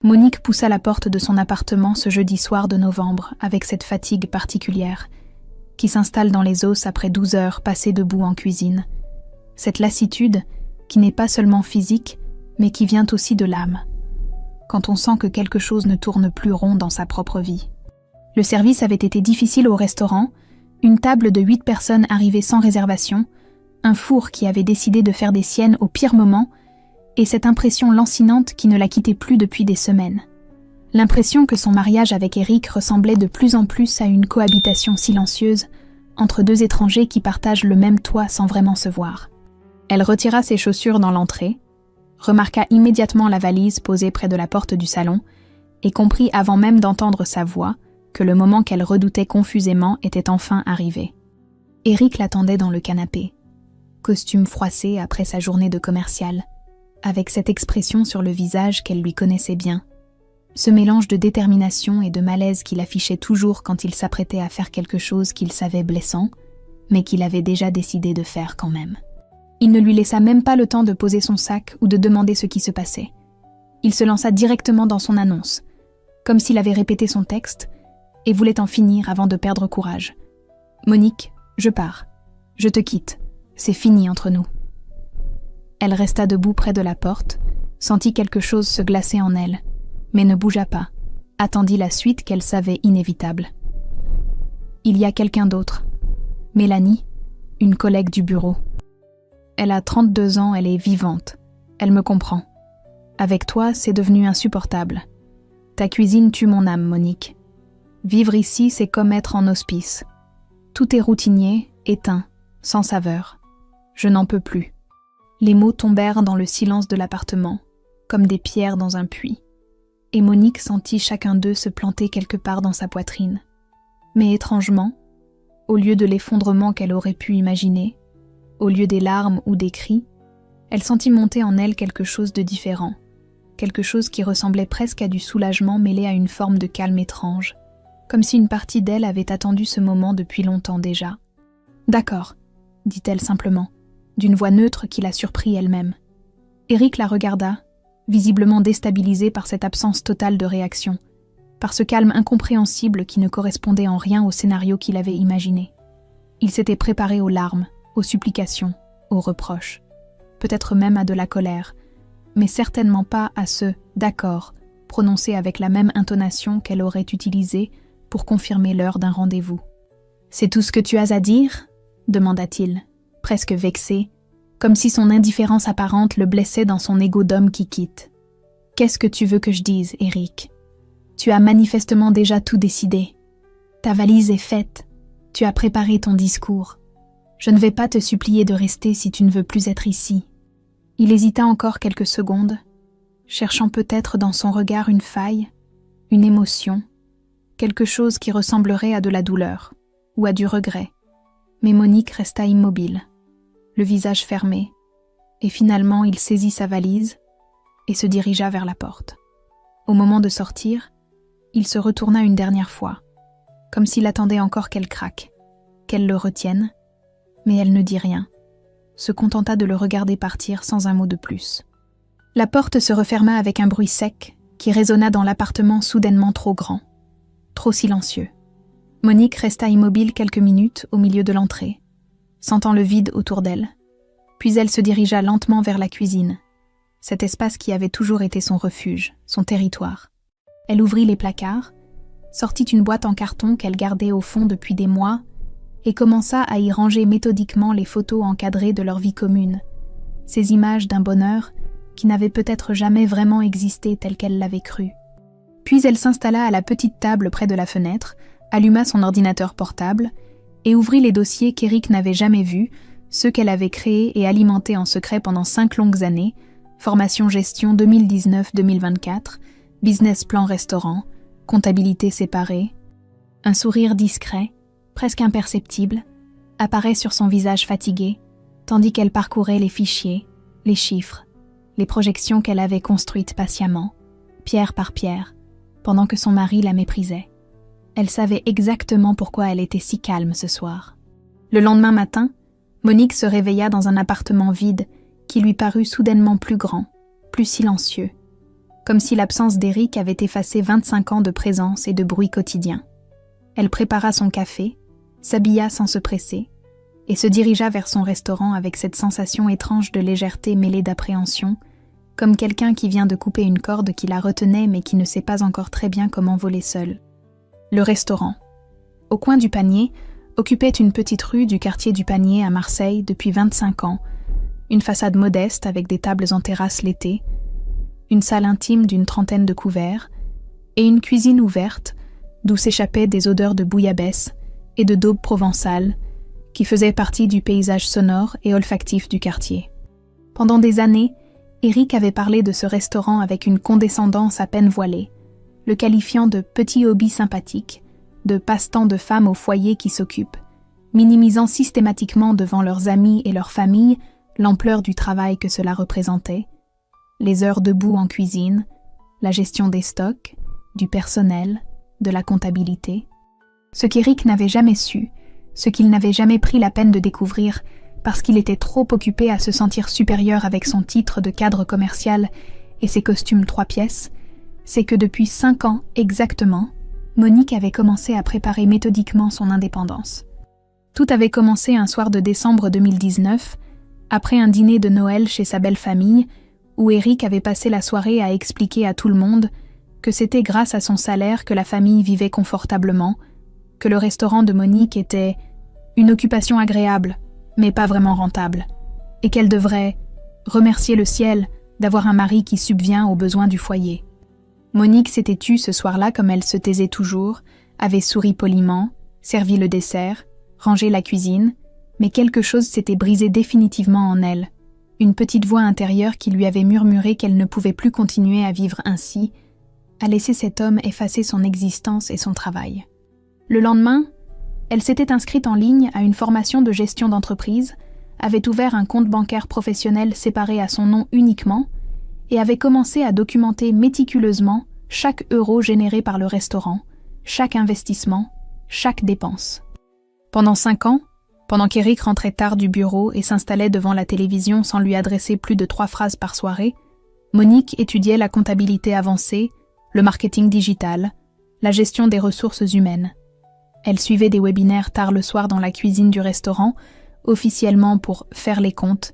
Monique poussa la porte de son appartement ce jeudi soir de novembre avec cette fatigue particulière qui s'installe dans les os après 12 heures passées debout en cuisine. Cette lassitude qui n'est pas seulement physique, mais qui vient aussi de l'âme. Quand on sent que quelque chose ne tourne plus rond dans sa propre vie. Le service avait été difficile au restaurant, une table de 8 personnes arrivée sans réservation, un four qui avait décidé de faire des siennes au pire moment, et cette impression lancinante qui ne la quittait plus depuis des semaines. L'impression que son mariage avec Eric ressemblait de plus en plus à une cohabitation silencieuse entre deux étrangers qui partagent le même toit sans vraiment se voir. Elle retira ses chaussures dans l'entrée, remarqua immédiatement la valise posée près de la porte du salon et comprit avant même d'entendre sa voix que le moment qu'elle redoutait confusément était enfin arrivé. Eric l'attendait dans le canapé, costume froissé après sa journée de commercial, avec cette expression sur le visage qu'elle lui connaissait bien, ce mélange de détermination et de malaise qu'il affichait toujours quand il s'apprêtait à faire quelque chose qu'il savait blessant, mais qu'il avait déjà décidé de faire quand même. Il ne lui laissa même pas le temps de poser son sac ou de demander ce qui se passait. Il se lança directement dans son annonce, comme s'il avait répété son texte, et voulait en finir avant de perdre courage. « Monique, je pars. Je te quitte. C'est fini entre nous. » Elle resta debout près de la porte, sentit quelque chose se glacer en elle, mais ne bougea pas, attendit la suite qu'elle savait inévitable. Il y a quelqu'un d'autre. Mélanie, une collègue du bureau. Elle a 32 ans, elle est vivante. Elle me comprend. Avec toi, c'est devenu insupportable. Ta cuisine tue mon âme, Monique. Vivre ici, c'est comme être en hospice. Tout est routinier, éteint, sans saveur. Je n'en peux plus. Les mots tombèrent dans le silence de l'appartement, comme des pierres dans un puits. Et Monique sentit chacun d'eux se planter quelque part dans sa poitrine. Mais étrangement, au lieu de l'effondrement qu'elle aurait pu imaginer, au lieu des larmes ou des cris, elle sentit monter en elle quelque chose de différent, quelque chose qui ressemblait presque à du soulagement mêlé à une forme de calme étrange, comme si une partie d'elle avait attendu ce moment depuis longtemps déjà. « D'accord », dit-elle simplement, d'une voix neutre qui la surprit elle-même. Eric la regarda, visiblement déstabilisé par cette absence totale de réaction, par ce calme incompréhensible qui ne correspondait en rien au scénario qu'il avait imaginé. Il s'était préparé aux larmes, aux supplications, aux reproches, peut-être même à de la colère, mais certainement pas à ce « d'accord » prononcé avec la même intonation qu'elle aurait utilisée pour confirmer l'heure d'un rendez-vous. « C'est tout ce que tu as à dire ?» demanda-t-il, presque vexé, comme si son indifférence apparente le blessait dans son ego d'homme qui quitte. « Qu'est-ce que tu veux que je dise, Eric ? Tu as manifestement déjà tout décidé. Ta valise est faite. Tu as préparé ton discours. Je ne vais pas te supplier de rester si tu ne veux plus être ici. » Il hésita encore quelques secondes, cherchant peut-être dans son regard une faille, une émotion, quelque chose qui ressemblerait à de la douleur ou à du regret. Mais Monique resta immobile, le visage fermé, et finalement il saisit sa valise et se dirigea vers la porte. Au moment de sortir, il se retourna une dernière fois, comme s'il attendait encore qu'elle craque, qu'elle le retienne, mais elle ne dit rien, se contenta de le regarder partir sans un mot de plus. La porte se referma avec un bruit sec qui résonna dans l'appartement soudainement trop grand, trop silencieux. Monique resta immobile quelques minutes au milieu de l'entrée, sentant le vide autour d'elle. Puis elle se dirigea lentement vers la cuisine, cet espace qui avait toujours été son refuge, son territoire. Elle ouvrit les placards, sortit une boîte en carton qu'elle gardait au fond depuis des mois et commença à y ranger méthodiquement les photos encadrées de leur vie commune, ces images d'un bonheur qui n'avait peut-être jamais vraiment existé tel qu'elle l'avait cru. Puis elle s'installa à la petite table près de la fenêtre, alluma son ordinateur portable et ouvrit les dossiers qu'Eric n'avait jamais vus, ceux qu'elle avait créés et alimentés en secret pendant 5 longues années, formation-gestion 2019-2024, business plan restaurant, comptabilité séparée. Un sourire discret, presque imperceptible, apparaît sur son visage fatigué, tandis qu'elle parcourait les fichiers, les chiffres, les projections qu'elle avait construites patiemment, pierre par pierre, pendant que son mari la méprisait. Elle savait exactement pourquoi elle était si calme ce soir. Le lendemain matin, Monique se réveilla dans un appartement vide qui lui parut soudainement plus grand, plus silencieux. comme si l'absence d'Eric avait effacé 25 ans de présence et de bruit quotidien. Elle prépara son café, s'habilla sans se presser, et se dirigea vers son restaurant avec cette sensation étrange de légèreté mêlée d'appréhension, comme quelqu'un qui vient de couper une corde qui la retenait mais qui ne sait pas encore très bien comment voler seul. Le restaurant. Au coin du Panier, occupait une petite rue du quartier du Panier à Marseille depuis 25 ans, une façade modeste avec des tables en terrasse l'été, une salle intime d'une trentaine de couverts, et une cuisine ouverte d'où s'échappaient des odeurs de bouillabaisse et de daube provençale qui faisaient partie du paysage sonore et olfactif du quartier. Pendant des années, Eric avait parlé de ce restaurant avec une condescendance à peine voilée, le qualifiant de petit hobby sympathique, de passe-temps de femmes au foyer qui s'occupent, minimisant systématiquement devant leurs amis et leurs familles l'ampleur du travail que cela représentait, les heures debout en cuisine, la gestion des stocks, du personnel, de la comptabilité. Ce qu'Eric n'avait jamais su, ce qu'il n'avait jamais pris la peine de découvrir, parce qu'il était trop occupé à se sentir supérieur avec son titre de cadre commercial et ses costumes 3 pièces, c'est que depuis 5 ans exactement, Monique avait commencé à préparer méthodiquement son indépendance. Tout avait commencé un soir de décembre 2019, après un dîner de Noël chez sa belle famille, où Eric avait passé la soirée à expliquer à tout le monde que c'était grâce à son salaire que la famille vivait confortablement, que le restaurant de Monique était une occupation agréable, mais pas vraiment rentable, et qu'elle devrait remercier le ciel d'avoir un mari qui subvient aux besoins du foyer. Monique s'était tue ce soir-là comme elle se taisait toujours, avait souri poliment, servi le dessert, rangé la cuisine, mais quelque chose s'était brisé définitivement en elle, une petite voix intérieure qui lui avait murmuré qu'elle ne pouvait plus continuer à vivre ainsi, à laisser cet homme effacer son existence et son travail. Le lendemain, elle s'était inscrite en ligne à une formation de gestion d'entreprise, avait ouvert un compte bancaire professionnel séparé à son nom uniquement et avait commencé à documenter méticuleusement chaque euro généré par le restaurant, chaque investissement, chaque dépense. Pendant 5 ans, pendant qu'Eric rentrait tard du bureau et s'installait devant la télévision sans lui adresser plus de 3 phrases par soirée, Monique étudiait la comptabilité avancée, le marketing digital, la gestion des ressources humaines. Elle suivait des webinaires tard le soir dans la cuisine du restaurant, officiellement pour faire les comptes,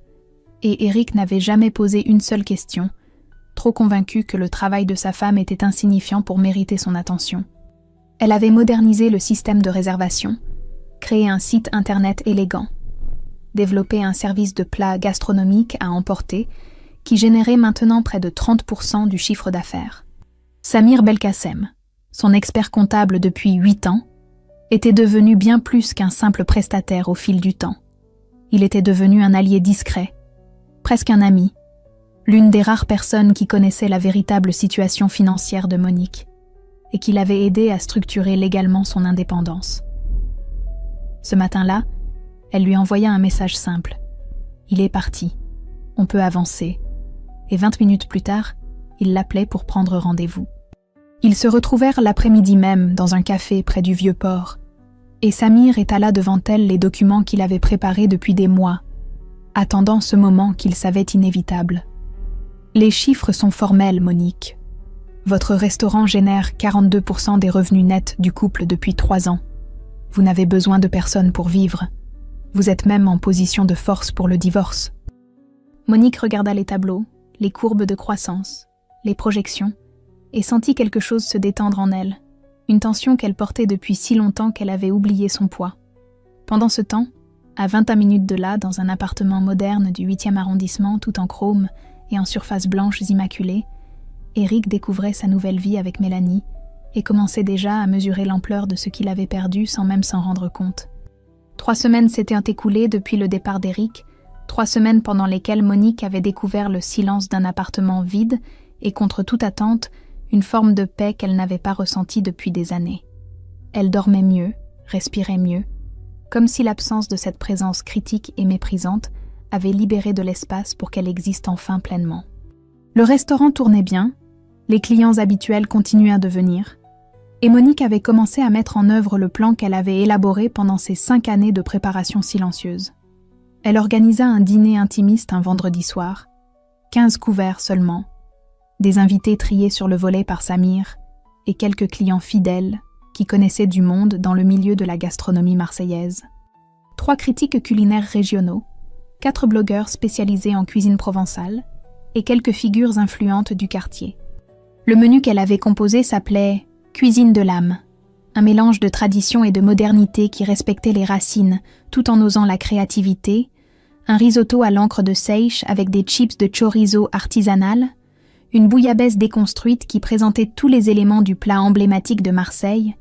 et Eric n'avait jamais posé une seule question, trop convaincu que le travail de sa femme était insignifiant pour mériter son attention. Elle avait modernisé le système de réservation, créé un site internet élégant, développé un service de plats gastronomiques à emporter qui générait maintenant près de 30% du chiffre d'affaires. Samir Belkacem, son expert comptable depuis 8 ans, était devenu bien plus qu'un simple prestataire au fil du temps. Il était devenu un allié discret, presque un ami, l'une des rares personnes qui connaissait la véritable situation financière de Monique et qui l'avait aidé à structurer légalement son indépendance. Ce matin-là, elle lui envoya un message simple. Il est parti. On peut avancer. Et 20 minutes plus tard, il l'appelait pour prendre rendez-vous. Ils se retrouvèrent l'après-midi même dans un café près du Vieux-Port, et Samir étala devant elle les documents qu'il avait préparés depuis des mois, attendant ce moment qu'il savait inévitable. Les chiffres sont formels, Monique. Votre restaurant génère 42% des revenus nets du couple depuis 3 ans. Vous n'avez besoin de personne pour vivre. Vous êtes même en position de force pour le divorce. Monique regarda les tableaux, les courbes de croissance, les projections, et sentit quelque chose se détendre en elle, une tension qu'elle portait depuis si longtemps qu'elle avait oublié son poids. Pendant ce temps, à 21 minutes de là, dans un appartement moderne du 8e arrondissement, tout en chrome et en surfaces blanches immaculées, Eric découvrait sa nouvelle vie avec Mélanie et commençait déjà à mesurer l'ampleur de ce qu'il avait perdu sans même s'en rendre compte. 3 semaines s'étaient écoulées depuis le départ d'Eric, 3 semaines pendant lesquelles Monique avait découvert le silence d'un appartement vide et contre toute attente, une forme de paix qu'elle n'avait pas ressentie depuis des années. Elle dormait mieux, respirait mieux, comme si l'absence de cette présence critique et méprisante avait libéré de l'espace pour qu'elle existe enfin pleinement. Le restaurant tournait bien, les clients habituels continuaient à venir, et Monique avait commencé à mettre en œuvre le plan qu'elle avait élaboré pendant ces 5 années de préparation silencieuse. Elle organisa un dîner intimiste un vendredi soir, 15 couverts seulement, des invités triés sur le volet par Samir et quelques clients fidèles qui connaissaient du monde dans le milieu de la gastronomie marseillaise. 3 critiques culinaires régionaux, 4 blogueurs spécialisés en cuisine provençale et quelques figures influentes du quartier. Le menu qu'elle avait composé s'appelait « Cuisine de l'âme », un mélange de tradition et de modernité qui respectait les racines tout en osant la créativité, un risotto à l'encre de seiche avec des chips de chorizo artisanales, une bouillabaisse déconstruite qui présentait tous les éléments du plat emblématique de Marseille,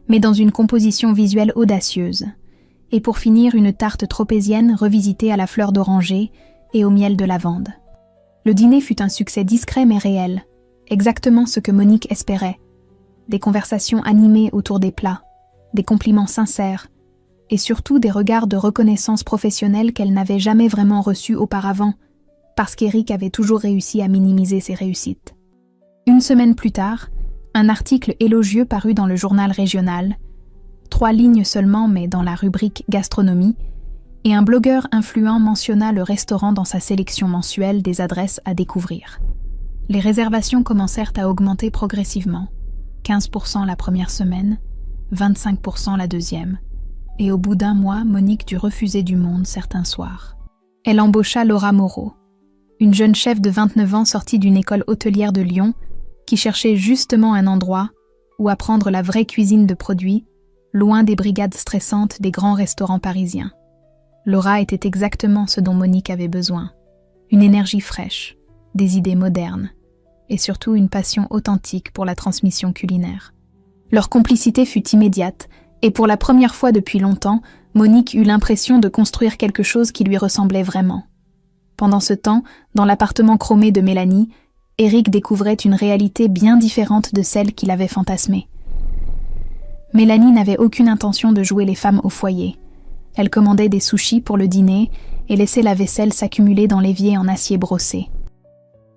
mais dans une composition visuelle audacieuse, et pour finir une tarte tropézienne revisitée à la fleur d'oranger et au miel de lavande. Le dîner fut un succès discret mais réel, exactement ce que Monique espérait. Des conversations animées autour des plats, des compliments sincères, et surtout des regards de reconnaissance professionnelle qu'elle n'avait jamais vraiment reçus auparavant, parce qu'Éric avait toujours réussi à minimiser ses réussites. Une semaine plus tard, un article élogieux parut dans le journal régional, 3 lignes seulement mais dans la rubrique gastronomie, et un blogueur influent mentionna le restaurant dans sa sélection mensuelle des adresses à découvrir. Les réservations commencèrent à augmenter progressivement, 15% la première semaine, 25% la deuxième, et au bout d'un mois, Monique dut refuser du monde certains soirs. Elle embaucha Laura Moreau, une jeune chef de 29 ans sortie d'une école hôtelière de Lyon qui cherchait justement un endroit où apprendre la vraie cuisine de produits, loin des brigades stressantes des grands restaurants parisiens. Laura était exactement ce dont Monique avait besoin. Une énergie fraîche, des idées modernes, et surtout une passion authentique pour la transmission culinaire. Leur complicité fut immédiate, et pour la première fois depuis longtemps, Monique eut l'impression de construire quelque chose qui lui ressemblait vraiment. Pendant ce temps, dans l'appartement chromé de Mélanie, Éric découvrait une réalité bien différente de celle qu'il avait fantasmée. Mélanie n'avait aucune intention de jouer les femmes au foyer. Elle commandait des sushis pour le dîner et laissait la vaisselle s'accumuler dans l'évier en acier brossé.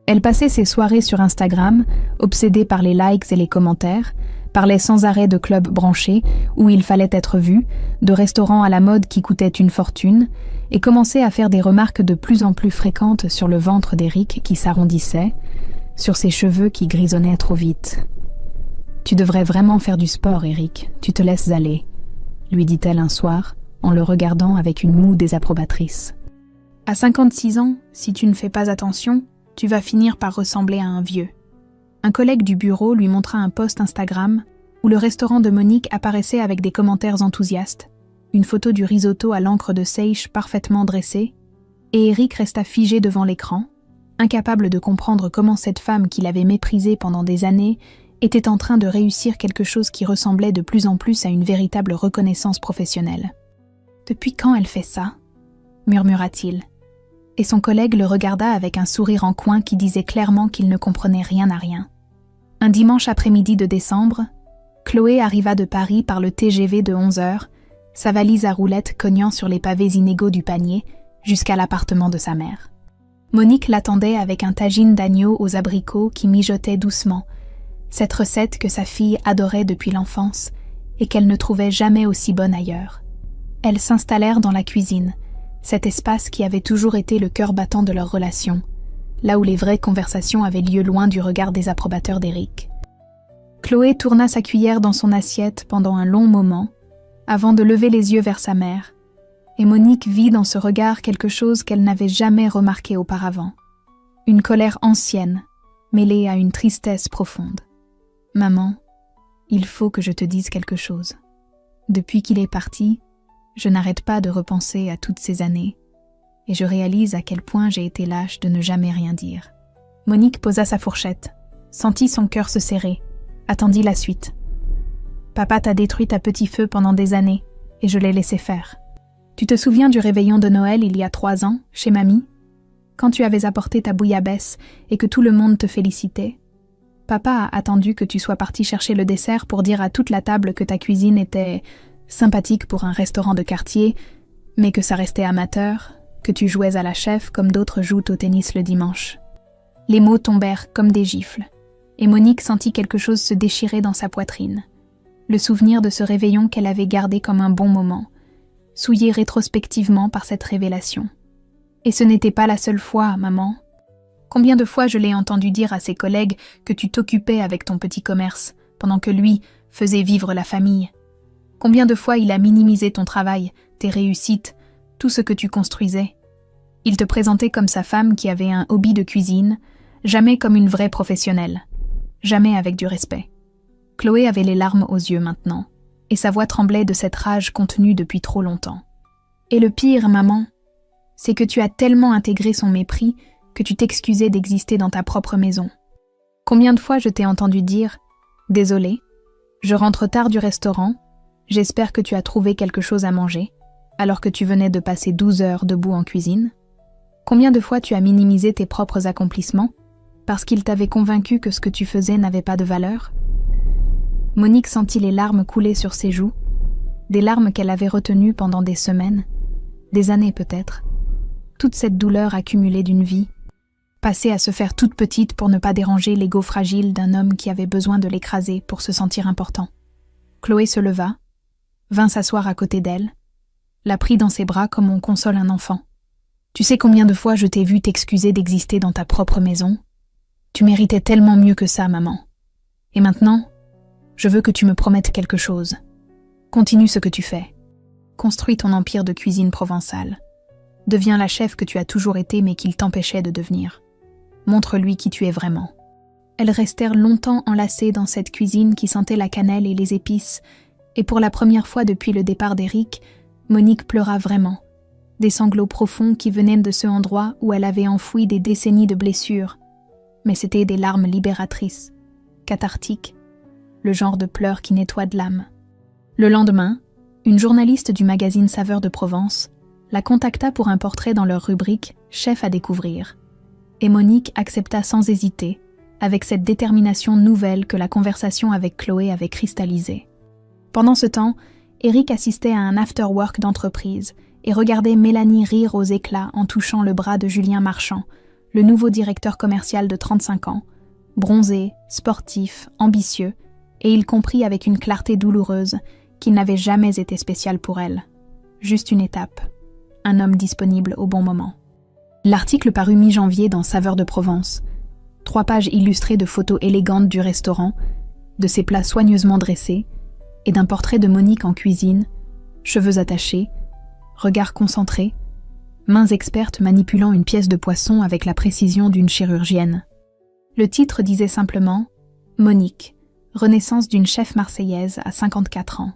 Elle passait ses soirées sur Instagram, obsédée par les likes et les commentaires, parlait sans arrêt de clubs branchés où il fallait être vu, de restaurants à la mode qui coûtaient une fortune, et commençait à faire des remarques de plus en plus fréquentes sur le ventre d'Éric qui s'arrondissait, sur ses cheveux qui grisonnaient trop vite. « Tu devrais vraiment faire du sport, Éric, tu te laisses aller », lui dit-elle un soir, en le regardant avec une moue désapprobatrice. « À 56 ans, si tu ne fais pas attention, tu vas finir par ressembler à un vieux. » Un collègue du bureau lui montra un post Instagram où le restaurant de Monique apparaissait avec des commentaires enthousiastes, une photo du risotto à l'encre de seiche parfaitement dressée, et Éric resta figé devant l'écran, incapable de comprendre comment cette femme qu'il avait méprisée pendant des années était en train de réussir quelque chose qui ressemblait de plus en plus à une véritable reconnaissance professionnelle. « Depuis quand elle fait ça ?» murmura-t-il. Et son collègue le regarda avec un sourire en coin qui disait clairement qu'il ne comprenait rien à rien. Un dimanche après-midi de décembre, Chloé arriva de Paris par le TGV de 11h, sa valise à roulettes cognant sur les pavés inégaux du panier, jusqu'à l'appartement de sa mère. Monique l'attendait avec un tagine d'agneau aux abricots qui mijotait doucement, cette recette que sa fille adorait depuis l'enfance et qu'elle ne trouvait jamais aussi bonne ailleurs. Elles s'installèrent dans la cuisine, cet espace qui avait toujours été le cœur battant de leur relation, là où les vraies conversations avaient lieu loin du regard désapprobateur d'Éric. Chloé tourna sa cuillère dans son assiette pendant un long moment, avant de lever les yeux vers sa mère, et Monique vit dans ce regard quelque chose qu'elle n'avait jamais remarqué auparavant. Une colère ancienne, mêlée à une tristesse profonde. « Maman, il faut que je te dise quelque chose. Depuis qu'il est parti, je n'arrête pas de repenser à toutes ces années, et je réalise à quel point j'ai été lâche de ne jamais rien dire. » Monique posa sa fourchette, sentit son cœur se serrer, attendit la suite. « Papa t'a détruite à petit feu pendant des années, et je l'ai laissé faire. Tu te souviens du réveillon de Noël il y a 3 ans, chez mamie? Quand tu avais apporté ta bouillabaisse et que tout le monde te félicitait? Papa a attendu que tu sois parti chercher le dessert pour dire à toute la table que ta cuisine était sympathique pour un restaurant de quartier, mais que ça restait amateur, que tu jouais à la chef comme d'autres jouent au tennis le dimanche. » Les mots tombèrent comme des gifles, et Monique sentit quelque chose se déchirer dans sa poitrine. Le souvenir de ce réveillon qu'elle avait gardé comme un bon moment, souillé rétrospectivement par cette révélation. « Et ce n'était pas la seule fois, maman. Combien de fois je l'ai entendu dire à ses collègues que tu t'occupais avec ton petit commerce, pendant que lui faisait vivre la famille. Combien de fois il a minimisé ton travail, tes réussites, tout ce que tu construisais. Il te présentait comme sa femme qui avait un hobby de cuisine, jamais comme une vraie professionnelle, jamais avec du respect. Chloé avait les larmes aux yeux maintenant, et sa voix tremblait de cette rage contenue depuis trop longtemps. Et le pire, maman, c'est que tu as tellement intégré son mépris que tu t'excusais d'exister dans ta propre maison. Combien de fois je t'ai entendu dire « Désolé, je rentre tard du restaurant, j'espère que tu as trouvé quelque chose à manger », alors que tu venais de passer 12 heures debout en cuisine. Combien de fois tu as minimisé tes propres accomplissements parce qu'il t'avait convaincu que ce que tu faisais n'avait pas de valeur? Monique sentit les larmes couler sur ses joues, des larmes qu'elle avait retenues pendant des semaines, des années peut-être. Toute cette douleur accumulée d'une vie, passée à se faire toute petite pour ne pas déranger l'ego fragile d'un homme qui avait besoin de l'écraser pour se sentir important. Chloé se leva, vint s'asseoir à côté d'elle, la prit dans ses bras comme on console un enfant. « Tu sais combien de fois je t'ai vu t'excuser d'exister dans ta propre maison? Tu méritais tellement mieux que ça, maman. Et maintenant, je veux que tu me promettes quelque chose. Continue ce que tu fais. Construis ton empire de cuisine provençale. Deviens la chef que tu as toujours été mais qu'il t'empêchait de devenir. Montre-lui qui tu es vraiment. » Elles restèrent longtemps enlacées dans cette cuisine qui sentait la cannelle et les épices, et pour la première fois depuis le départ d'Éric, Monique pleura vraiment. Des sanglots profonds qui venaient de ce endroit où elle avait enfoui des décennies de blessures. Mais c'étaient des larmes libératrices, cathartiques, le genre de pleurs qui nettoient de l'âme. Le lendemain, une journaliste du magazine Saveurs de Provence la contacta pour un portrait dans leur rubrique « Chef à découvrir ». Et Monique accepta sans hésiter, avec cette détermination nouvelle que la conversation avec Chloé avait cristallisée. Pendant ce temps, Éric assistait à un after-work d'entreprise et regardait Mélanie rire aux éclats en touchant le bras de Julien Marchand, le nouveau directeur commercial de 35 ans, bronzé, sportif, ambitieux, et il comprit avec une clarté douloureuse qu'il n'avait jamais été spécial pour elle. Juste une étape, un homme disponible au bon moment. L'article parut mi-janvier dans Saveurs de Provence. 3 pages illustrées de photos élégantes du restaurant, de ses plats soigneusement dressés, et d'un portrait de Monique en cuisine, cheveux attachés, regard concentré, mains expertes manipulant une pièce de poisson avec la précision d'une chirurgienne. Le titre disait simplement « Monique, renaissance d'une chef marseillaise à 54 ans ».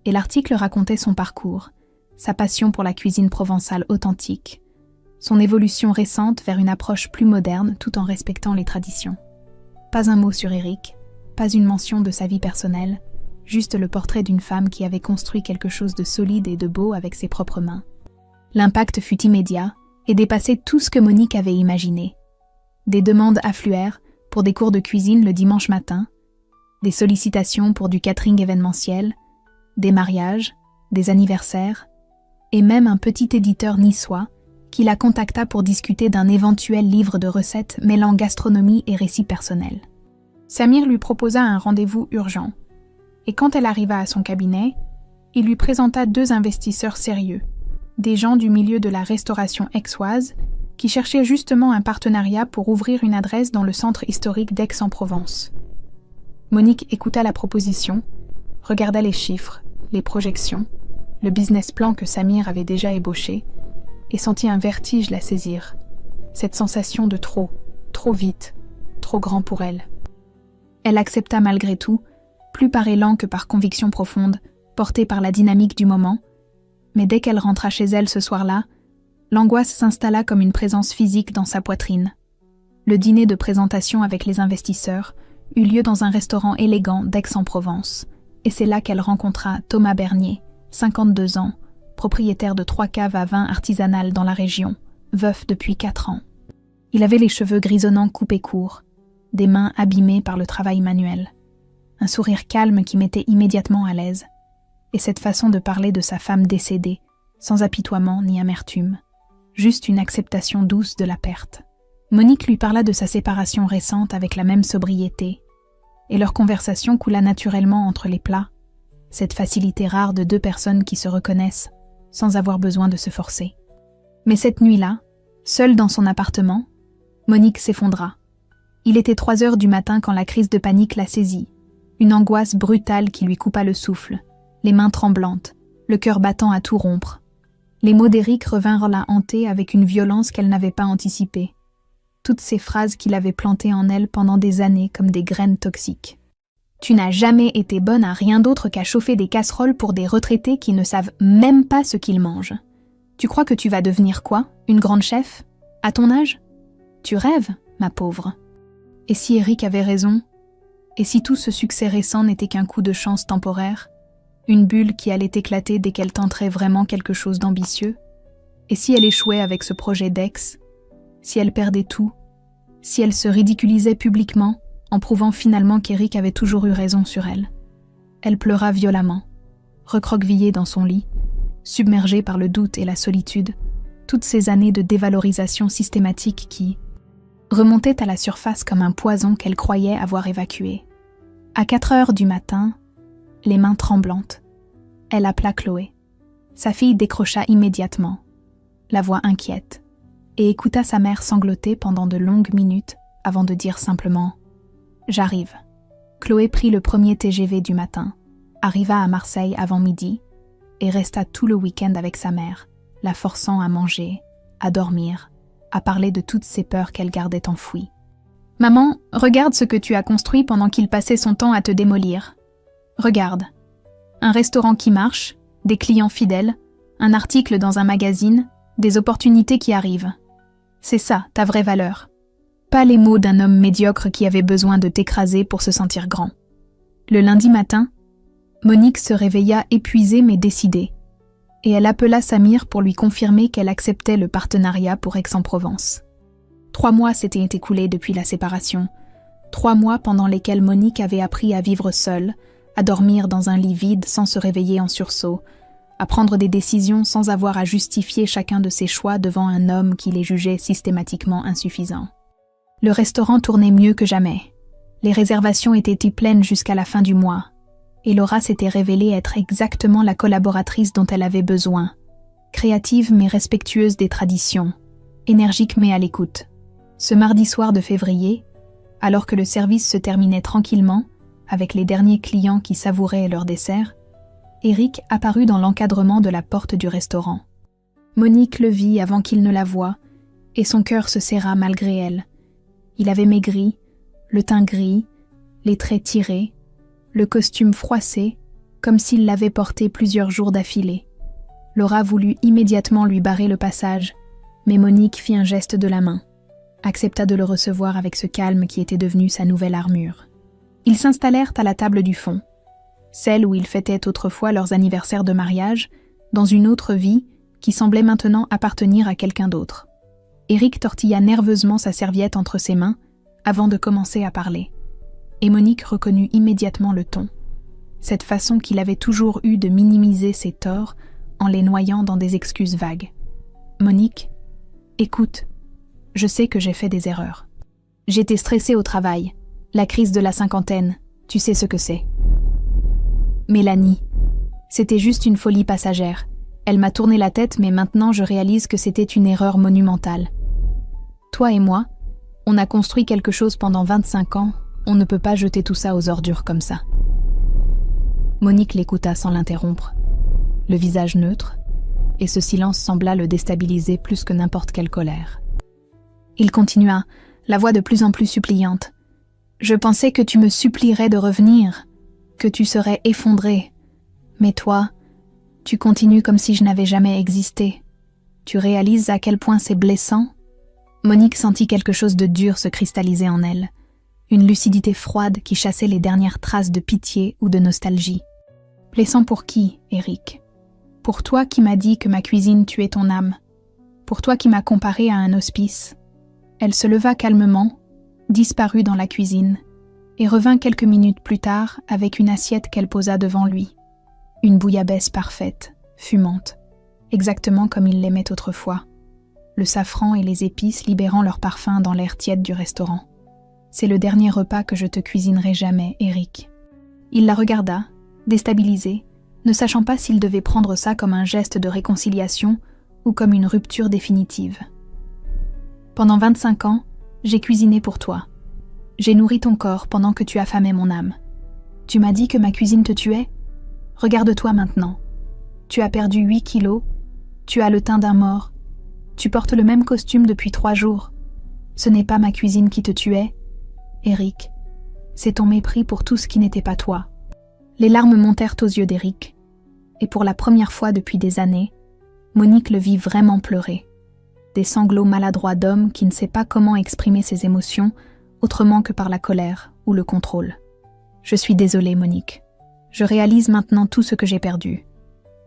Et l'article racontait son parcours, sa passion pour la cuisine provençale authentique, son évolution récente vers une approche plus moderne tout en respectant les traditions. Pas un mot sur Éric, pas une mention de sa vie personnelle, juste le portrait d'une femme qui avait construit quelque chose de solide et de beau avec ses propres mains. L'impact fut immédiat et dépassait tout ce que Monique avait imaginé. Des demandes affluèrent pour des cours de cuisine le dimanche matin, des sollicitations pour du catering événementiel, des mariages, des anniversaires, et même un petit éditeur niçois qui la contacta pour discuter d'un éventuel livre de recettes mêlant gastronomie et récits personnels. Samir lui proposa un rendez-vous urgent, et quand elle arriva à son cabinet, il lui présenta 2 investisseurs sérieux, des gens du milieu de la restauration aixoise qui cherchaient justement un partenariat pour ouvrir une adresse dans le centre historique d'Aix-en-Provence. Monique écouta la proposition, regarda les chiffres, les projections, le business plan que Samir avait déjà ébauché, et sentit un vertige la saisir, cette sensation de trop vite, trop grand pour elle. Elle accepta malgré tout, plus par élan que par conviction profonde, portée par la dynamique du moment, mais dès qu'elle rentra chez elle ce soir-là, l'angoisse s'installa comme une présence physique dans sa poitrine. Le dîner de présentation avec les investisseurs eut lieu dans un restaurant élégant d'Aix-en-Provence, et c'est là qu'elle rencontra Thomas Bernier, 52 ans, propriétaire de 3 caves à vin artisanales dans la région, veuf depuis 4 ans. Il avait les cheveux grisonnants coupés courts, des mains abîmées par le travail manuel, un sourire calme qui mettait immédiatement à l'aise, et cette façon de parler de sa femme décédée, sans apitoiement ni amertume, juste une acceptation douce de la perte. Monique lui parla de sa séparation récente avec la même sobriété, et leur conversation coula naturellement entre les plats, cette facilité rare de 2 personnes qui se reconnaissent, sans avoir besoin de se forcer. Mais cette nuit-là, seule dans son appartement, Monique s'effondra. Il était 3 heures du matin quand la crise de panique la saisit. Une angoisse brutale qui lui coupa le souffle, les mains tremblantes, le cœur battant à tout rompre. Les mots d'Éric revinrent la hanter avec une violence qu'elle n'avait pas anticipée. Toutes ces phrases qu'il avait plantées en elle pendant des années comme des graines toxiques. « Tu n'as jamais été bonne à rien d'autre qu'à chauffer des casseroles pour des retraités qui ne savent même pas ce qu'ils mangent. Tu crois que tu vas devenir quoi? Une grande chef? À ton âge? Tu rêves, ma pauvre. » Et si Éric avait raison? Et si tout ce succès récent n'était qu'un coup de chance temporaire? Une bulle qui allait éclater dès qu'elle tenterait vraiment quelque chose d'ambitieux? Et si elle échouait avec ce projet d'ex? Si elle perdait tout? Si elle se ridiculisait publiquement, en prouvant finalement qu'Éric avait toujours eu raison sur elle? Elle pleura violemment, recroquevillée dans son lit, submergée par le doute et la solitude, toutes ces années de dévalorisation systématique qui remontaient à la surface comme un poison qu'elle croyait avoir évacué. À 4 heures du matin, les mains tremblantes, elle appela Chloé. Sa fille décrocha immédiatement, la voix inquiète, et écouta sa mère sangloter pendant de longues minutes avant de dire simplement « J'arrive ». Chloé prit le premier TGV du matin, arriva à Marseille avant midi et resta tout le week-end avec sa mère, la forçant à manger, à dormir, à parler de toutes ces peurs qu'elle gardait enfouies. « Maman, regarde ce que tu as construit pendant qu'il passait son temps à te démolir. Regarde. Un restaurant qui marche, des clients fidèles, un article dans un magazine, des opportunités qui arrivent. C'est ça, ta vraie valeur. Pas les mots d'un homme médiocre qui avait besoin de t'écraser pour se sentir grand. » Le lundi matin, Monique se réveilla épuisée mais décidée, et elle appela Samir pour lui confirmer qu'elle acceptait le partenariat pour Aix-en-Provence. 3 mois s'étaient écoulés depuis la séparation, 3 mois pendant lesquels Monique avait appris à vivre seule, à dormir dans un lit vide sans se réveiller en sursaut, à prendre des décisions sans avoir à justifier chacun de ses choix devant un homme qui les jugeait systématiquement insuffisants. Le restaurant tournait mieux que jamais. Les réservations étaient pleines jusqu'à la fin du mois, et Laura s'était révélée être exactement la collaboratrice dont elle avait besoin, créative mais respectueuse des traditions, énergique mais à l'écoute. Ce mardi soir de février, alors que le service se terminait tranquillement, avec les derniers clients qui savouraient leur dessert, Éric apparut dans l'encadrement de la porte du restaurant. Monique le vit avant qu'il ne la voie, et son cœur se serra malgré elle. Il avait maigri, le teint gris, les traits tirés, le costume froissé, comme s'il l'avait porté plusieurs jours d'affilée. Laura voulut immédiatement lui barrer le passage, mais Monique fit un geste de la main, accepta de le recevoir avec ce calme qui était devenu sa nouvelle armure. Ils s'installèrent à la table du fond, celle où ils fêtaient autrefois leurs anniversaires de mariage, dans une autre vie qui semblait maintenant appartenir à quelqu'un d'autre. Éric tortilla nerveusement sa serviette entre ses mains avant de commencer à parler, et Monique reconnut immédiatement le ton, cette façon qu'il avait toujours eue de minimiser ses torts en les noyant dans des excuses vagues. « Monique, écoute, je sais que j'ai fait des erreurs. J'étais stressée au travail, la crise de la 50aine, tu sais ce que c'est. Mélanie, c'était juste une folie passagère. Elle m'a tourné la tête, mais maintenant je réalise que c'était une erreur monumentale. Toi et moi, on a construit quelque chose pendant 25 ans, on ne peut pas jeter tout ça aux ordures comme ça. » Monique l'écouta sans l'interrompre, le visage neutre, et ce silence sembla le déstabiliser plus que n'importe quelle colère. Il continua, la voix de plus en plus suppliante. « Je pensais que tu me supplierais de revenir, que tu serais effondrée. Mais toi, tu continues comme si je n'avais jamais existé. Tu réalises à quel point c'est blessant ?» Monique sentit quelque chose de dur se cristalliser en elle, une lucidité froide qui chassait les dernières traces de pitié ou de nostalgie. « Blessant pour qui, Éric ? Pour toi qui m'as dit que ma cuisine tuait ton âme. Pour toi qui m'as comparé à un hospice. » Elle se leva calmement, disparut dans la cuisine, et revint quelques minutes plus tard avec une assiette qu'elle posa devant lui. Une bouillabaisse parfaite, fumante, exactement comme il l'aimait autrefois, le safran et les épices libérant leur parfum dans l'air tiède du restaurant. « C'est le dernier repas que je te cuisinerai jamais, Éric. » Il la regarda, déstabilisé, ne sachant pas s'il devait prendre ça comme un geste de réconciliation ou comme une rupture définitive. Pendant 25 ans, J'ai cuisiné pour toi. J'ai nourri ton corps pendant que tu affamais mon âme. Tu m'as dit que ma cuisine te tuait? Regarde-toi maintenant. Tu as perdu 8 kilos, tu as le teint d'un mort, tu portes le même costume depuis 3 jours. Ce n'est pas ma cuisine qui te tuait, Eric. C'est ton mépris pour tout ce qui n'était pas toi. Les larmes montèrent aux yeux d'Eric, et pour la première fois depuis des années, Monique le vit vraiment pleurer. Des sanglots maladroits d'homme qui ne sait pas comment exprimer ses émotions autrement que par la colère ou le contrôle. Je suis désolée, Monique. Je réalise maintenant tout ce que j'ai perdu.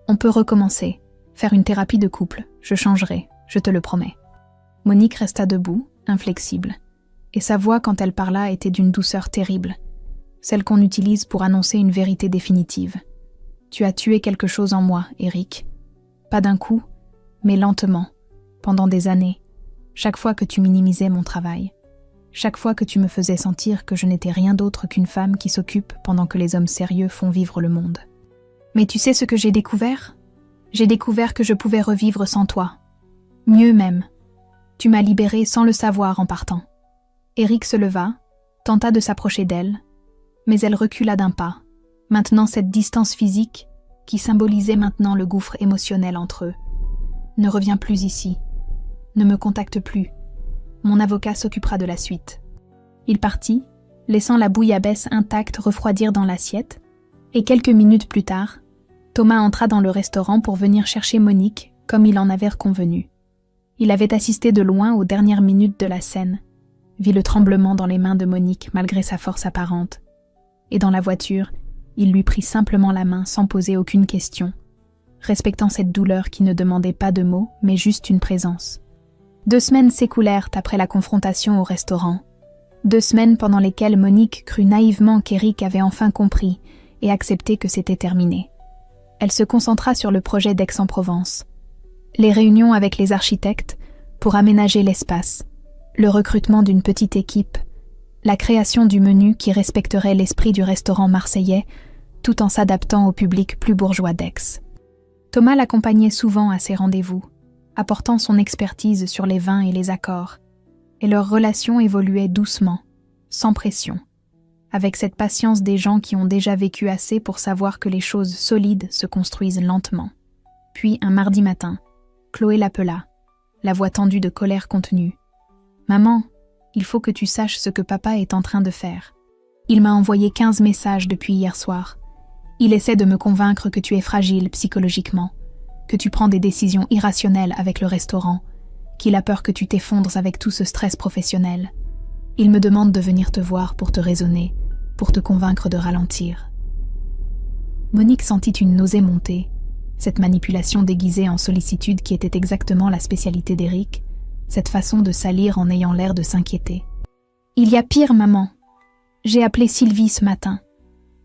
On peut recommencer, faire une thérapie de couple, je changerai, je te le promets. Monique resta debout, inflexible, et sa voix quand elle parla était d'une douceur terrible, celle qu'on utilise pour annoncer une vérité définitive. Tu as tué quelque chose en moi, Eric. Pas d'un coup, mais lentement, pendant des années, chaque fois que tu minimisais mon travail, chaque fois que tu me faisais sentir que je n'étais rien d'autre qu'une femme qui s'occupe pendant que les hommes sérieux font vivre le monde. Mais tu sais ce que j'ai découvert? J'ai découvert que je pouvais revivre sans toi. Mieux même. Tu m'as libérée sans le savoir en partant. Eric se leva, tenta de s'approcher d'elle, mais elle recula d'un pas. Maintenant cette distance physique, qui symbolisait maintenant le gouffre émotionnel entre eux. Ne reviens plus ici. Ne me contacte plus. Mon avocat s'occupera de la suite. Il partit, laissant la bouillabaisse intacte refroidir dans l'assiette, et quelques minutes plus tard, Thomas entra dans le restaurant pour venir chercher Monique, comme il en avait convenu. Il avait assisté de loin aux dernières minutes de la scène, vit le tremblement dans les mains de Monique malgré sa force apparente, et dans la voiture, il lui prit simplement la main sans poser aucune question, respectant cette douleur qui ne demandait pas de mots, mais juste une présence. 2 semaines s'écoulèrent après la confrontation au restaurant. 2 semaines pendant lesquelles Monique crut naïvement qu'Eric avait enfin compris et accepté que c'était terminé. Elle se concentra sur le projet d'Aix-en-Provence. Les réunions avec les architectes pour aménager l'espace, le recrutement d'une petite équipe, la création du menu qui respecterait l'esprit du restaurant marseillais tout en s'adaptant au public plus bourgeois d'Aix. Thomas l'accompagnait souvent à ces rendez-vous, apportant son expertise sur les vins et les accords, et leur relation évoluait doucement, sans pression, avec cette patience des gens qui ont déjà vécu assez pour savoir que les choses solides se construisent lentement. Puis, un mardi matin, Chloé l'appela, la voix tendue de colère contenue. « Maman, il faut que tu saches ce que papa est en train de faire. Il m'a envoyé 15 messages depuis hier soir. Il essaie de me convaincre que tu es fragile psychologiquement, que tu prends des décisions irrationnelles avec le restaurant, qu'il a peur que tu t'effondres avec tout ce stress professionnel. Il me demande de venir te voir pour te raisonner, pour te convaincre de ralentir. » Monique sentit une nausée monter, cette manipulation déguisée en sollicitude qui était exactement la spécialité d'Eric, cette façon de salir en ayant l'air de s'inquiéter. « Il y a pire, maman. J'ai appelé Sylvie ce matin.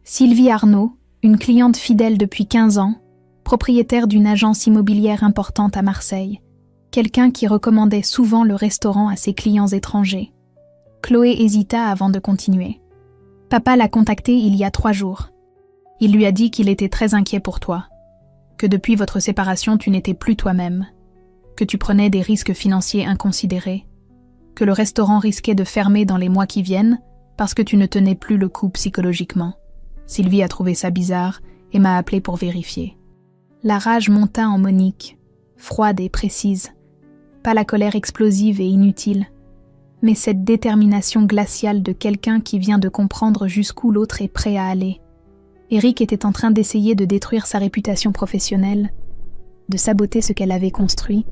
Sylvie Arnaud, une cliente fidèle depuis 15 ans, propriétaire d'une agence immobilière importante à Marseille, quelqu'un qui recommandait souvent le restaurant à ses clients étrangers. » Chloé hésita avant de continuer. « Papa l'a contacté il y a 3 jours. Il lui a dit qu'il était très inquiet pour toi, que depuis votre séparation tu n'étais plus toi-même, que tu prenais des risques financiers inconsidérés, que le restaurant risquait de fermer dans les mois qui viennent parce que tu ne tenais plus le coup psychologiquement. Sylvie a trouvé ça bizarre et m'a appelé pour vérifier. » La rage monta en Monique, froide et précise. Pas la colère explosive et inutile, mais cette détermination glaciale de quelqu'un qui vient de comprendre jusqu'où l'autre est prêt à aller. Eric était en train d'essayer de détruire sa réputation professionnelle, de saboter ce qu'elle avait construit,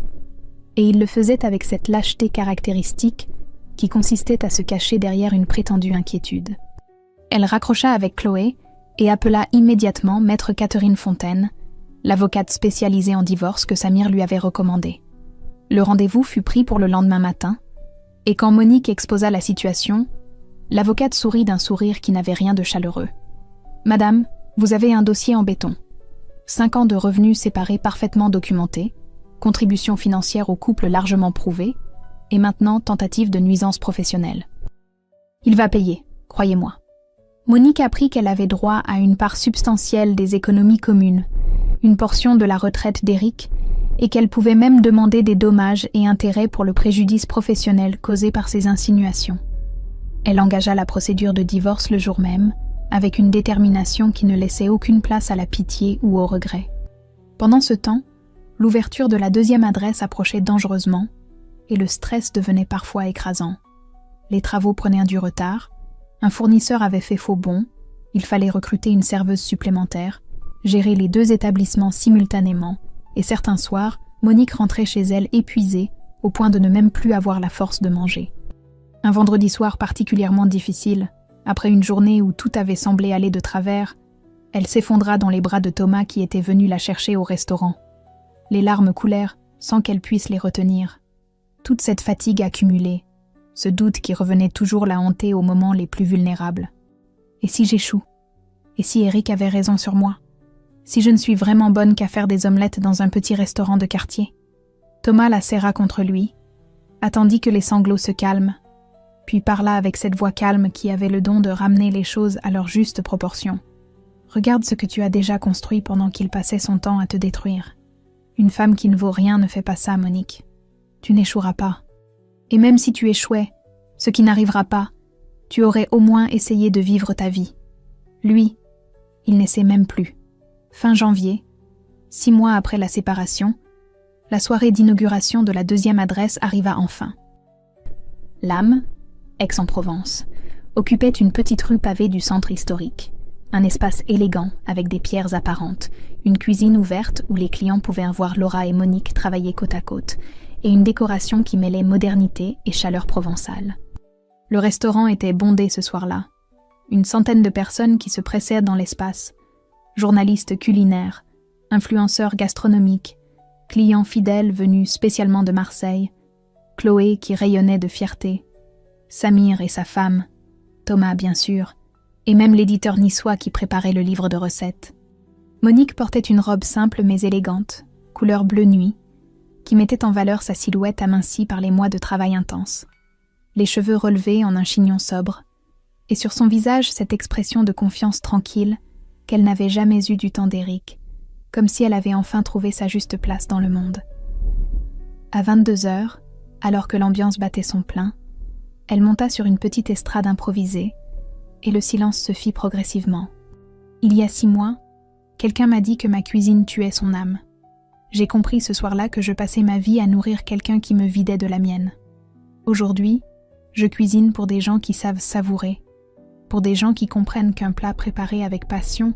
et il le faisait avec cette lâcheté caractéristique qui consistait à se cacher derrière une prétendue inquiétude. Elle raccrocha avec Chloé et appela immédiatement Maître Catherine Fontaine, l'avocate spécialisée en divorce que Samir lui avait recommandée. Le rendez-vous fut pris pour le lendemain matin, et quand Monique exposa la situation, l'avocate sourit d'un sourire qui n'avait rien de chaleureux. « Madame, vous avez un dossier en béton. 5 ans de revenus séparés parfaitement documentés, contribution financière au couple largement prouvée, et maintenant tentative de nuisance professionnelle. Il va payer, croyez-moi. » Monique apprit qu'elle avait droit à une part substantielle des économies communes, une portion de la retraite d'Eric, et qu'elle pouvait même demander des dommages et intérêts pour le préjudice professionnel causé par ses insinuations. Elle engagea la procédure de divorce le jour même, avec une détermination qui ne laissait aucune place à la pitié ou au regret. Pendant ce temps, l'ouverture de la deuxième adresse approchait dangereusement, et le stress devenait parfois écrasant. Les travaux prenaient du retard, un fournisseur avait fait faux bond, il fallait recruter une serveuse supplémentaire, gérer les deux établissements simultanément, et certains soirs, Monique rentrait chez elle épuisée, au point de ne même plus avoir la force de manger. Un vendredi soir particulièrement difficile, après une journée où tout avait semblé aller de travers, elle s'effondra dans les bras de Thomas qui était venu la chercher au restaurant. Les larmes coulèrent sans qu'elle puisse les retenir. Toute cette fatigue accumulée, ce doute qui revenait toujours la hanter aux moments les plus vulnérables. Et si j'échoue? Et si Eric avait raison sur moi? Si je ne suis vraiment bonne qu'à faire des omelettes dans un petit restaurant de quartier? Thomas la serra contre lui, attendit que les sanglots se calment, puis parla avec cette voix calme qui avait le don de ramener les choses à leur juste proportion. Regarde ce que tu as déjà construit pendant qu'il passait son temps à te détruire. Une femme qui ne vaut rien ne fait pas ça, Monique. Tu n'échoueras pas. Et même si tu échouais, ce qui n'arrivera pas, tu aurais au moins essayé de vivre ta vie. Lui, il n'essaie même plus. Fin janvier, 6 mois après la séparation, la soirée d'inauguration de la deuxième adresse arriva enfin. L'Âme, Aix-en-Provence, occupait une petite rue pavée du centre historique. Un espace élégant avec des pierres apparentes, une cuisine ouverte où les clients pouvaient voir Laura et Monique travailler côte à côte, et une décoration qui mêlait modernité et chaleur provençale. Le restaurant était bondé ce soir-là. Une centaine de personnes qui se pressaient dans l'espace. Journalistes culinaires, influenceurs gastronomiques, clients fidèles venus spécialement de Marseille, Chloé qui rayonnait de fierté, Samir et sa femme, Thomas bien sûr, et même l'éditeur niçois qui préparait le livre de recettes. Monique portait une robe simple mais élégante, couleur bleu nuit, qui mettait en valeur sa silhouette amincie par les mois de travail intense. Les cheveux relevés en un chignon sobre, et sur son visage cette expression de confiance tranquille qu'elle n'avait jamais eue du temps d'Éric, comme si elle avait enfin trouvé sa juste place dans le monde. À 22h, alors que l'ambiance battait son plein, elle monta sur une petite estrade improvisée, et le silence se fit progressivement. Il y a 6 mois, quelqu'un m'a dit que ma cuisine tuait son âme. J'ai compris ce soir-là que je passais ma vie à nourrir quelqu'un qui me vidait de la mienne. Aujourd'hui, je cuisine pour des gens qui savent savourer, pour des gens qui comprennent qu'un plat préparé avec passion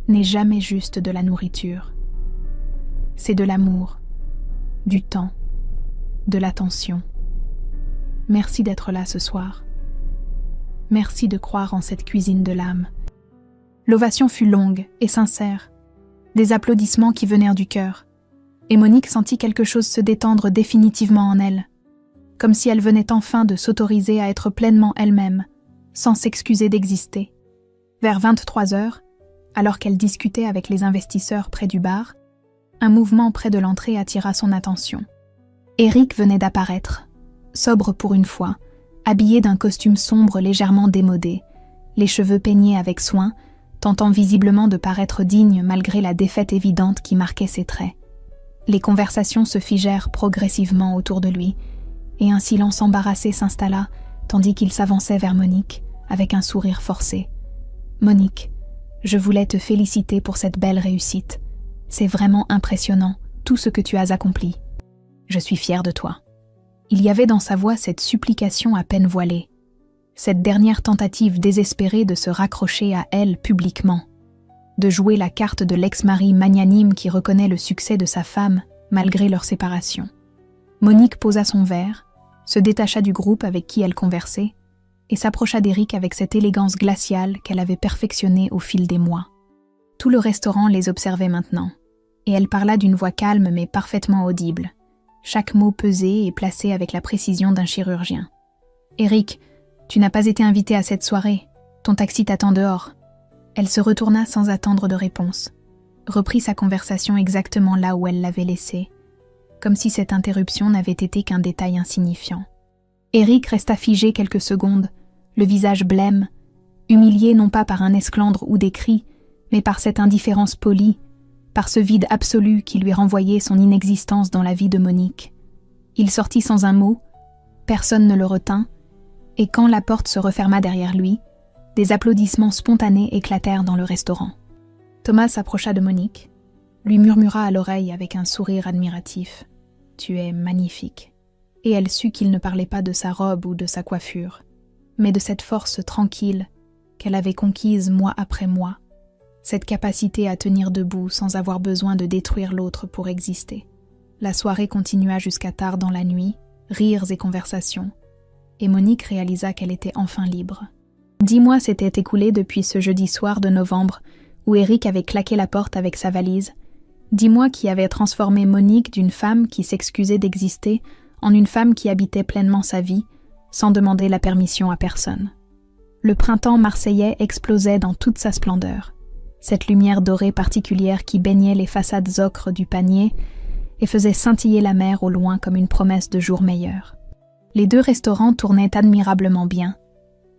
n'est jamais juste de la nourriture. C'est de l'amour, du temps, de l'attention. Merci d'être là ce soir. Merci de croire en cette cuisine de l'âme. L'ovation fut longue et sincère, des applaudissements qui venèrent du cœur, et Monique sentit quelque chose se détendre définitivement en elle, comme si elle venait enfin de s'autoriser à être pleinement elle-même, sans s'excuser d'exister. Vers 23h, alors qu'elle discutait avec les investisseurs près du bar, un mouvement près de l'entrée attira son attention. Eric venait d'apparaître, sobre pour une fois, habillé d'un costume sombre légèrement démodé, les cheveux peignés avec soin, tentant visiblement de paraître digne malgré la défaite évidente qui marquait ses traits. Les conversations se figèrent progressivement autour de lui, et un silence embarrassé s'installa, tandis qu'il s'avançait vers Monique, avec un sourire forcé. « Monique, je voulais te féliciter pour cette belle réussite. C'est vraiment impressionnant, tout ce que tu as accompli. Je suis fière de toi. » Il y avait dans sa voix cette supplication à peine voilée, cette dernière tentative désespérée de se raccrocher à elle publiquement, de jouer la carte de l'ex-mari magnanime qui reconnaît le succès de sa femme malgré leur séparation. Monique posa son verre, se détacha du groupe avec qui elle conversait et s'approcha d'Éric avec cette élégance glaciale qu'elle avait perfectionnée au fil des mois. Tout le restaurant les observait maintenant, et elle parla d'une voix calme mais parfaitement audible, chaque mot pesé et placé avec la précision d'un chirurgien. « Éric, tu n'as pas été invité à cette soirée, ton taxi t'attend dehors. » Elle se retourna sans attendre de réponse, reprit sa conversation exactement là où elle l'avait laissée, comme si cette interruption n'avait été qu'un détail insignifiant. Éric resta figé quelques secondes, le visage blême, humilié non pas par un esclandre ou des cris, mais par cette indifférence polie, par ce vide absolu qui lui renvoyait son inexistence dans la vie de Monique. Il sortit sans un mot, personne ne le retint, et quand la porte se referma derrière lui, des applaudissements spontanés éclatèrent dans le restaurant. Thomas s'approcha de Monique, lui murmura à l'oreille avec un sourire admiratif « Tu es magnifique ». Et elle sut qu'il ne parlait pas de sa robe ou de sa coiffure, mais de cette force tranquille qu'elle avait conquise mois après mois, cette capacité à tenir debout sans avoir besoin de détruire l'autre pour exister. La soirée continua jusqu'à tard dans la nuit, rires et conversations, et Monique réalisa qu'elle était enfin libre. 10 mois s'étaient écoulés depuis ce jeudi soir de novembre où Éric avait claqué la porte avec sa valise, 10 mois qui avaient transformé Monique d'une femme qui s'excusait d'exister en une femme qui habitait pleinement sa vie, sans demander la permission à personne. Le printemps marseillais explosait dans toute sa splendeur, cette lumière dorée particulière qui baignait les façades ocres du Panier et faisait scintiller la mer au loin comme une promesse de jours meilleurs. Les 2 restaurants tournaient admirablement bien,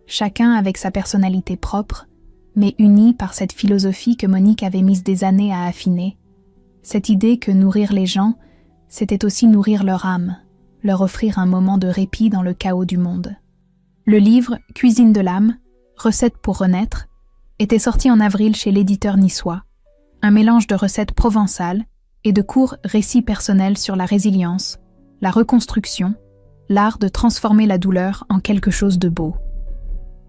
chacun avec sa personnalité propre, mais unis par cette philosophie que Monique avait mise des années à affiner, cette idée que nourrir les gens, c'était aussi nourrir leur âme, leur offrir un moment de répit dans le chaos du monde. Le livre « Cuisine de l'âme, recettes pour renaître » était sorti en avril chez l'éditeur niçois, un mélange de recettes provençales et de courts récits personnels sur la résilience, la reconstruction, l'art de transformer la douleur en quelque chose de beau.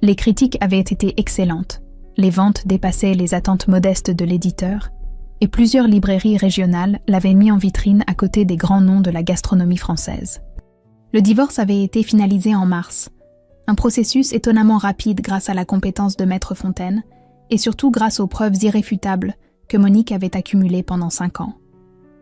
Les critiques avaient été excellentes, les ventes dépassaient les attentes modestes de l'éditeur, et plusieurs librairies régionales l'avaient mis en vitrine à côté des grands noms de la gastronomie française. Le divorce avait été finalisé en mars, un processus étonnamment rapide grâce à la compétence de Maître Fontaine et surtout grâce aux preuves irréfutables que Monique avait accumulées pendant 5 ans.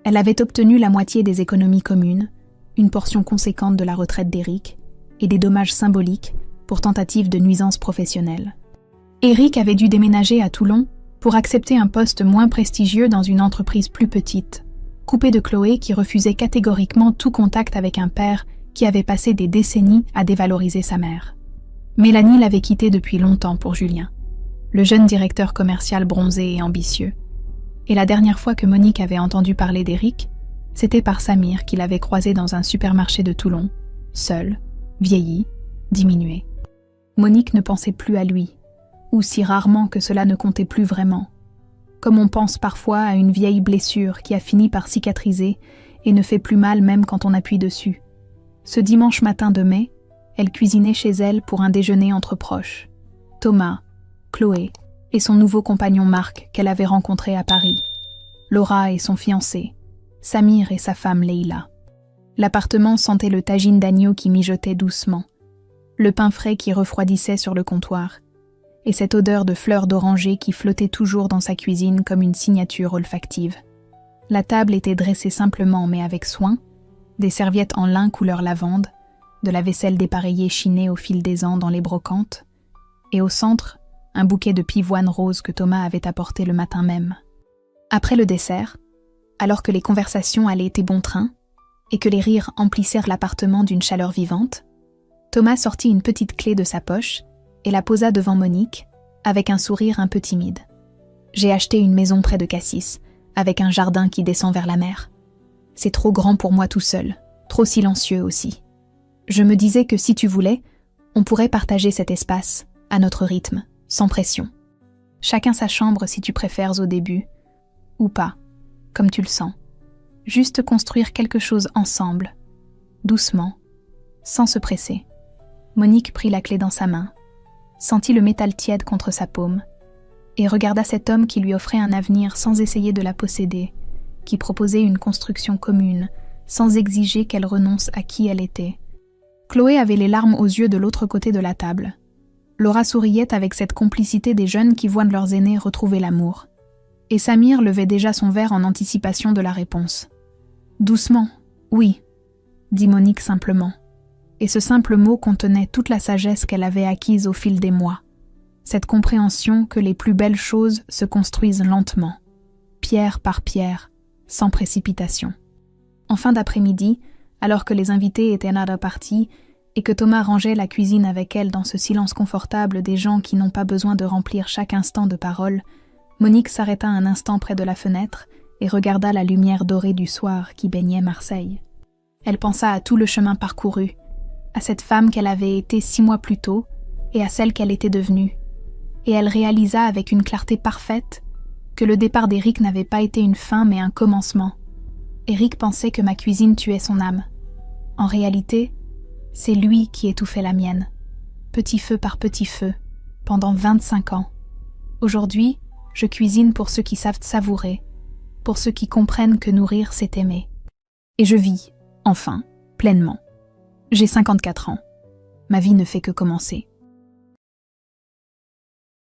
Elle avait obtenu la moitié des économies communes, une portion conséquente de la retraite d'Éric et des dommages symboliques pour tentative de nuisance professionnelle. Éric avait dû déménager à Toulon pour accepter un poste moins prestigieux dans une entreprise plus petite, coupé de Chloé qui refusait catégoriquement tout contact avec un père qui avait passé des décennies à dévaloriser sa mère. Mélanie l'avait quitté depuis longtemps pour Julien, le jeune directeur commercial bronzé et ambitieux. Et la dernière fois que Monique avait entendu parler d'Éric, c'était par Samir qu'il avait croisé dans un supermarché de Toulon, seul, vieilli, diminué. Monique ne pensait plus à lui, ou si rarement que cela ne comptait plus vraiment, comme on pense parfois à une vieille blessure qui a fini par cicatriser et ne fait plus mal même quand on appuie dessus. Ce dimanche matin de mai, elle cuisinait chez elle pour un déjeuner entre proches. Thomas, Chloé et son nouveau compagnon Marc qu'elle avait rencontré à Paris, Laura et son fiancé, Samir et sa femme Leïla. L'appartement sentait le tagine d'agneau qui mijotait doucement, le pain frais qui refroidissait sur le comptoir, et cette odeur de fleurs d'oranger qui flottait toujours dans sa cuisine comme une signature olfactive. La table était dressée simplement mais avec soin, des serviettes en lin couleur lavande, de la vaisselle dépareillée chinée au fil des ans dans les brocantes, et au centre, un bouquet de pivoine rose que Thomas avait apporté le matin même. Après le dessert, alors que les conversations allaient et bon train, et que les rires emplissèrent l'appartement d'une chaleur vivante, Thomas sortit une petite clé de sa poche et la posa devant Monique, avec un sourire un peu timide. « J'ai acheté une maison près de Cassis, avec un jardin qui descend vers la mer. C'est trop grand pour moi tout seul, trop silencieux aussi. Je me disais que si tu voulais, on pourrait partager cet espace, à notre rythme, sans pression. Chacun sa chambre si tu préfères au début, ou pas, comme tu le sens. Juste construire quelque chose ensemble, doucement, sans se presser. » Monique prit la clé dans sa main, sentit le métal tiède contre sa paume, et regarda cet homme qui lui offrait un avenir sans essayer de la posséder, qui proposait une construction commune, sans exiger qu'elle renonce à qui elle était. Chloé avait les larmes aux yeux de l'autre côté de la table. Laura souriait avec cette complicité des jeunes qui voient leurs aînés retrouver l'amour. Et Samir levait déjà son verre en anticipation de la réponse. « Doucement, oui », dit Monique simplement. Et ce simple mot contenait toute la sagesse qu'elle avait acquise au fil des mois. Cette compréhension que les plus belles choses se construisent lentement, pierre par pierre, sans précipitation. En fin d'après-midi, alors que les invités étaient nada partis et que Thomas rangeait la cuisine avec elle dans ce silence confortable des gens qui n'ont pas besoin de remplir chaque instant de paroles, Monique s'arrêta un instant près de la fenêtre et regarda la lumière dorée du soir qui baignait Marseille. Elle pensa à tout le chemin parcouru, à cette femme qu'elle avait été 6 mois plus tôt et à celle qu'elle était devenue, et elle réalisa avec une clarté parfaite que le départ d'Éric n'avait pas été une fin mais un commencement. Éric pensait que ma cuisine tuait son âme. En réalité, c'est lui qui étouffait la mienne, petit feu par petit feu, pendant 25 ans. Aujourd'hui, je cuisine pour ceux qui savent savourer, pour ceux qui comprennent que nourrir, c'est aimer. Et je vis, enfin, pleinement. J'ai 54 ans. Ma vie ne fait que commencer.